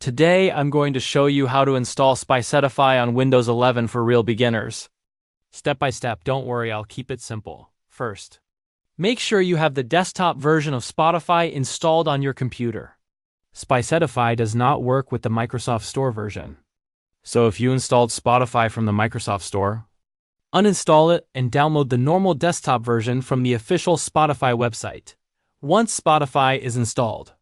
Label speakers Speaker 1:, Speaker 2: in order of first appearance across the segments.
Speaker 1: Today, I'm going to show you how to install Spicetify on Windows 11 for real beginners. Step by step, don't worry, I'll keep it simple. First, make sure you have the desktop version of Spotify installed on your computer. Spicetify does not work with the Microsoft Store version. So if you installed Spotify from the Microsoft Store, uninstall it and download the normal desktop version from the official Spotify website. Once Spotify is installed,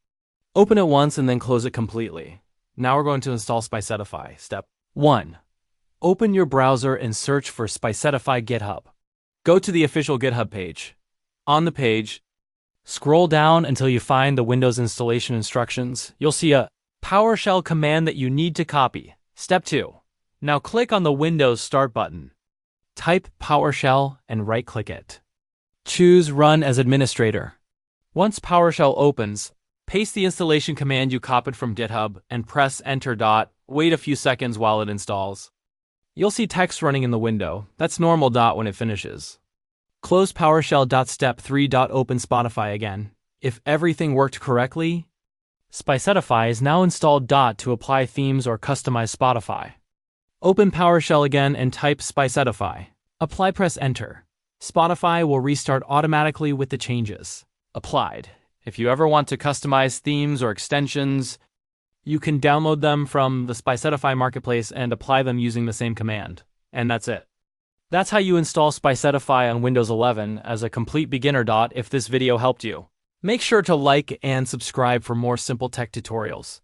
Speaker 1: open it once and then close it completely. Now we're going to install Spicetify. Step 1. Open your browser and search for Spicetify GitHub. Go to the official GitHub page. On the page, scroll down until you find the Windows installation instructions. You'll see a PowerShell command that you need to copy. Step 2. Now click on the Windows Start button. Type PowerShell and right-click it. Choose Run as Administrator. Once PowerShell opens, paste the installation command you copied from GitHub and press Enter. Wait a few seconds while it installs. You'll see text running in the window. That's normal. When it finishes, close PowerShell. Step 3. Open Spotify again. If everything worked correctly, Spicetify is now installed. To apply themes or customize Spotify, open PowerShell again and type Spicetify. Apply, press Enter. Spotify will restart automatically with the changes applied. If you ever want to customize themes or extensions, you can download them from the Spicetify marketplace and apply them using the same command. And that's it. That's how you install Spicetify on Windows 11 as a complete beginner. If this video helped you, make sure to like and subscribe for more simple tech tutorials.